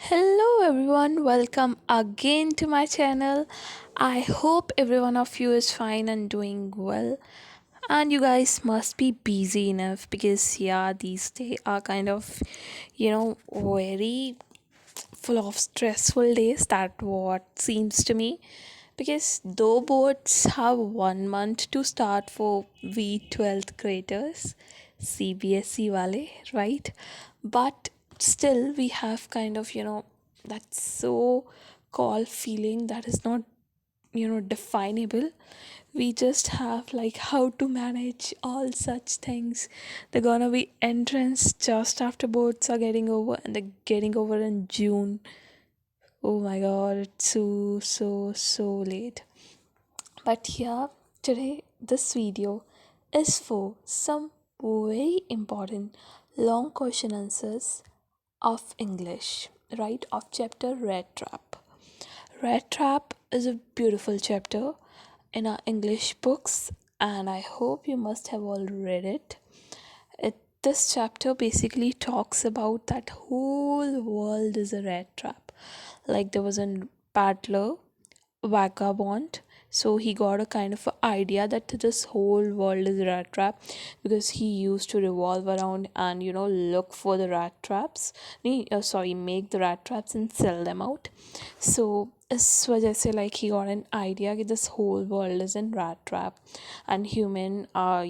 Hello everyone, welcome again to my channel. I hope every one of you is fine and doing well. And you guys must be busy enough because yeah, these days are kind of very full of stressful days. That what seems to me. Because though boards have 1 month to start for we 12th graders, CBSE wale, right? But still we have kind of that so called feeling that is not definable. We just have like how to manage all such things. They're gonna be entrance just after boards are getting over, and they're getting over in June. Oh my god, it's so late. But yeah, today this video is for some very important long question answers of English, right? Of chapter Red Trap. Red Trap is a beautiful chapter in our English books, and I hope you must have all read it. This chapter basically talks about that whole world is a red trap. Like there was a paddler vagabond, so he got a kind of a idea that this whole world is a rat trap because he used to revolve around and look for the rat traps. Make the rat traps and sell them out. So इस वजह से like he got an idea that this whole world is in rat trap and human are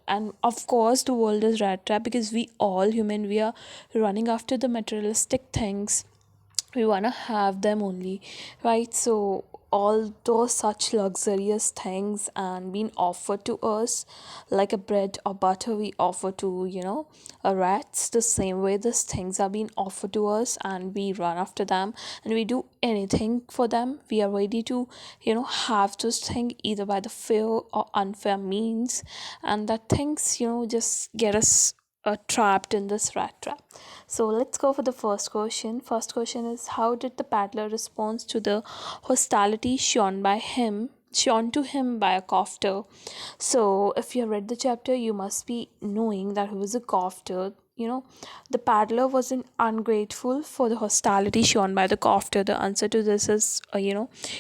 and of course the world is rat trap because we all human, we are running after the materialistic things. We want to have them only, right? So all those such luxurious things and being offered to us like a bread or butter we offer to a rats, the same way these things are being offered to us and we run after them and we do anything for them. We are ready to have those things either by the fair or unfair means, and that things just get us trapped in this rat trap. So let's go for the first question. First question is, how did the paddler respond to the hostility shown to him by a crofter? So if you have read the chapter, you must be knowing that he was a crofter. The paddler wasn't ungrateful for the hostility shown by the crofter. The answer to this is he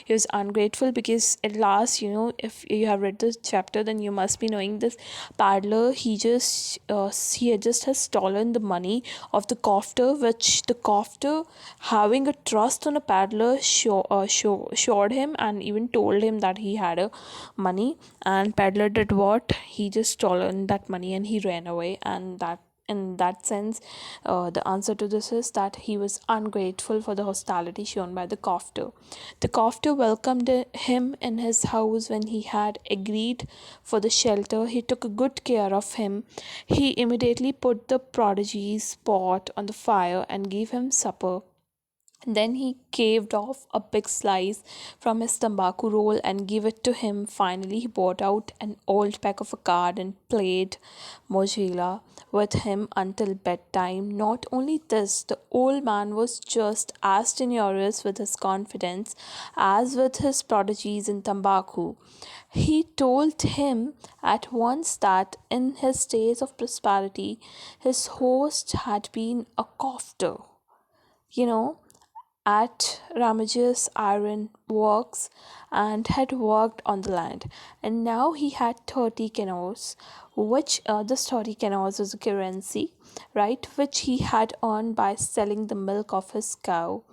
was ungrateful because at last, if you have read the chapter, then you must be knowing this paddler, he had just has stolen the money of the crofter, which the crofter, having a trust on a paddler, showed him and even told him that he had a money. And paddler did what? He just stolen that money and he ran away. And that, in that sense, the answer to this is that he was ungrateful for the hospitality shown by the crofter. The crofter welcomed him in his house when he had agreed for the shelter. He took good care of him. He immediately put the prodigy's pot on the fire and gave him supper. Then he caved off a big slice from his tobacco roll and gave it to him. Finally, he brought out an old pack of a card and played Mozilla with him until bedtime. Not only this, the old man was just as generous with his confidence as with his prodigies in tobacco. He told him at once that in his days of prosperity, his host had been a crofter. You know, at Ramage's iron works and had worked on the land. And now he had 30 canoes, which this 30 canoes was a currency, right? Which he had earned by selling the milk of his cow.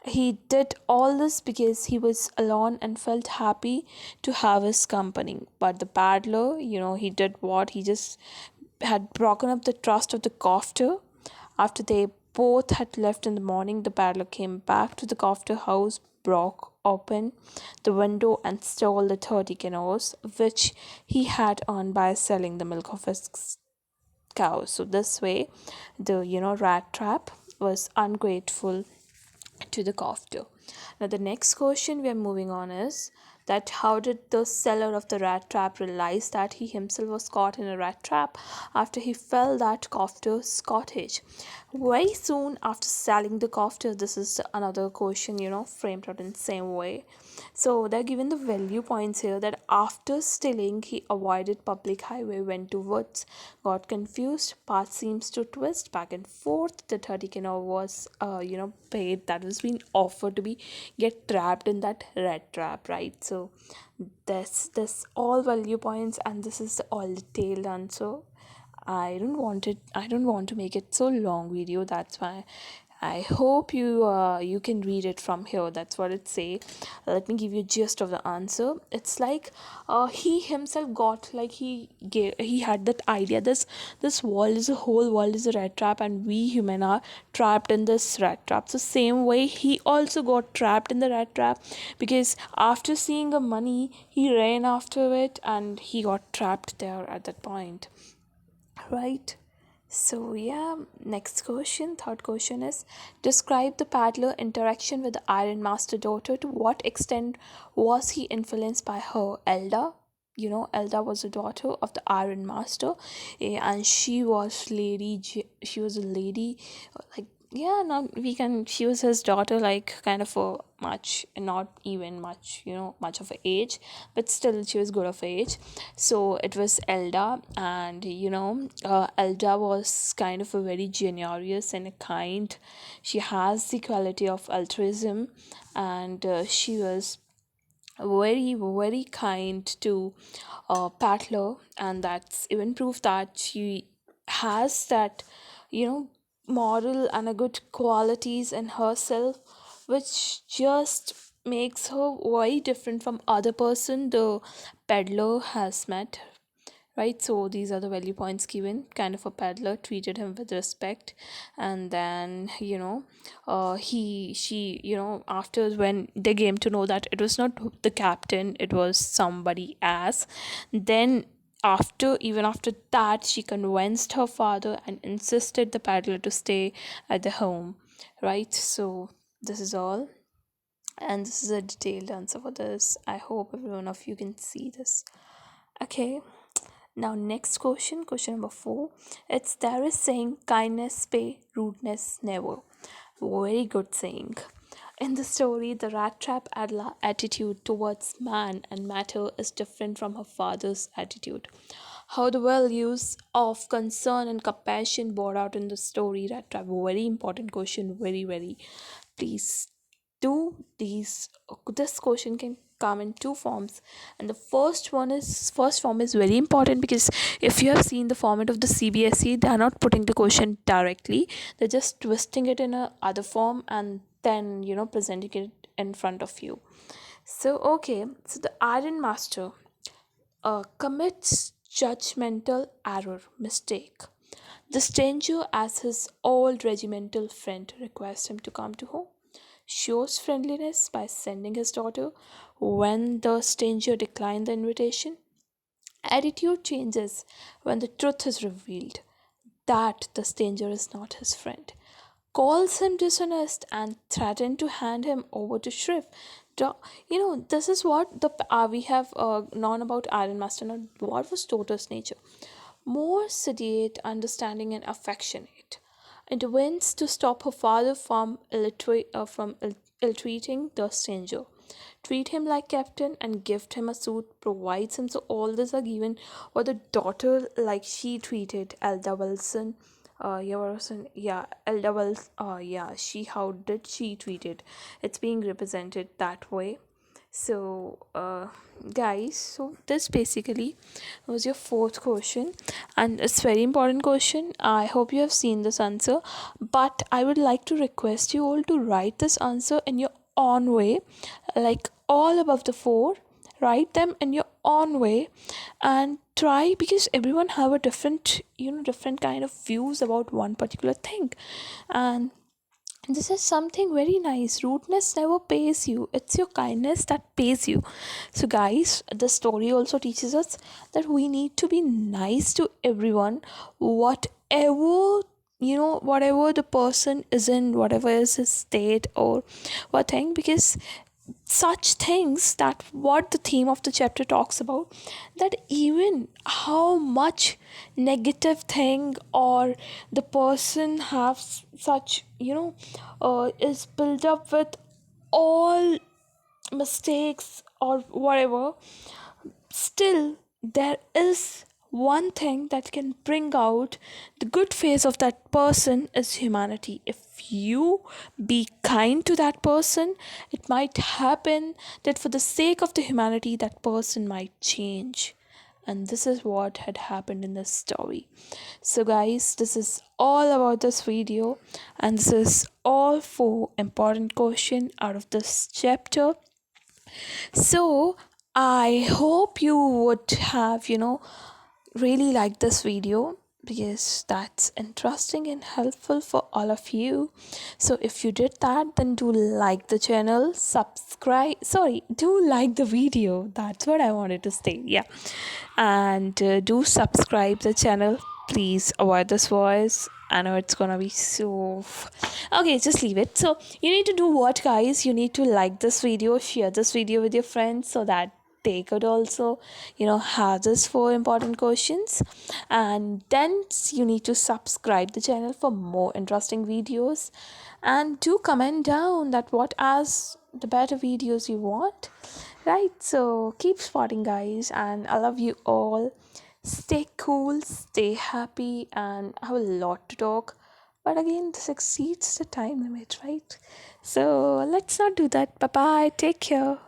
He did all this because he was alone and felt happy to have his company. But the paddler, he did what? He just had broken up the trust of the crofter. After they both had left in the morning, the paddler came back to the crofter house, broke open the window, and stole the 30 canoes, which he had earned by selling the milk of his cows. So this way, the rat trap was ungrateful to the crofter. Now, the next question we are moving on is that how did the seller of the rat trap realize that he himself was caught in a rat trap after he fell that crofter's cottage? Very soon after selling the cofter, this is another question, framed out in same way. So they're given the value points here that after stealing, he avoided public highway, went to woods, got confused, path seems to twist back and forth. The 30 kino was, paid, that was being offered to be get trapped in that red trap, right? So this all value points, and this is the all detailed answer. I don't want to make it so long video. That's why I hope you can read it from here. That's what it say. Let me give you gist of the answer. It's like he himself got, like, he had that idea. This world is a whole world is a rat trap, and we human are trapped in this rat trap. So same way he also got trapped in the rat trap, because after seeing the money he ran after it and he got trapped there at that point, right? So yeah, next question, third question is, describe the paddler interaction with the Iron Master daughter. To what extent was he influenced by her? Elda, Elda was a daughter of the Iron Master, and she was a lady, like, yeah, not we can she was his daughter, like, kind of a much, not even much, much of a age, but still she was good of age. So it was Elda, and Elda was kind of a very generous and a kind. She has the quality of altruism, and she was very very kind to Patler, and that's even proof that she has that, moral and a good qualities in herself, which just makes her very different from other person the peddler has met, right? So these are the value points given. Kind of a peddler treated him with respect, and then he she after, when they came to know that it was not the captain, it was somebody else, then after that she convinced her father and insisted the peddler to stay at the home, right? So this is all, and this is a detailed answer for this. I hope every one of you can see this. Okay, now, next question, question number 4. It's there is saying kindness pay, rudeness never. Very good saying. In the story, the rat trap attitude towards man and matter is different from her father's attitude. How the values of concern and compassion brought out in the story, rat trap. Very important question. Very, very. Please do these. This question can come in two forms, and the first form is very important, because if you have seen the format of the CBSE, they are not putting the question directly, they're just twisting it in a other form and then presenting it in front of you. So okay, so the Iron Master commits judgmental error, mistake. The stranger, as his old regimental friend, requests him to come to home, shows friendliness by sending his daughter. When the stranger declines the invitation, attitude changes when the truth is revealed that the stranger is not his friend, calls him dishonest, and threatens to hand him over to Shriv. This is what the we have known about Iron Master. Now, what was Tota's nature? More sedate, understanding, and affectionate. Intervenes to stop her father from ill-treating the stranger. Treat him like captain and gift him a suit, provides him. So all this are given for the daughter, like she treated Elda Wilson. Elda Wilson. She, how did she treat it? It's being represented that way. So guys, so this basically was your fourth question, and it's very important question. I hope you have seen this answer, but I would like to request you all to write this answer in your own way, like all above the four. Write them in your own way and try, because everyone have a different, different kind of views about one particular thing, and this is something very nice. Rudeness never pays you, it's your kindness that pays you. So guys, the story also teaches us that we need to be nice to everyone, whatever, whatever the person is in, whatever is his state or what thing, because such things, that what the theme of the chapter talks about, that even how much negative thing or the person has such, is built up with all mistakes or whatever, still there is one thing that can bring out the good face of that person is humanity. If you be kind to that person, it might happen that for the sake of the humanity that person might change. And this is what had happened in this story. So guys, this is all about this video, and this is all four important question out of this chapter. So I hope you would have, really liked this video, because that's interesting and helpful for all of you. So if you did that, then do like the channel, subscribe. Sorry, do like the video. That's what I wanted to say. Yeah. And do subscribe the channel. Please avoid this voice. I know it's gonna be so. Okay, just leave it. So you need to do what, guys? You need to like this video, share this video with your friends, so that they could also, have this four important questions. And then you need to subscribe the channel for more interesting videos, and do comment down that what as the better videos you want, right? So keep spotting, guys, and I love you all. Stay cool, stay happy, and I have a lot to talk, but again this exceeds the time limit, right? So let's not do that. Bye bye, take care.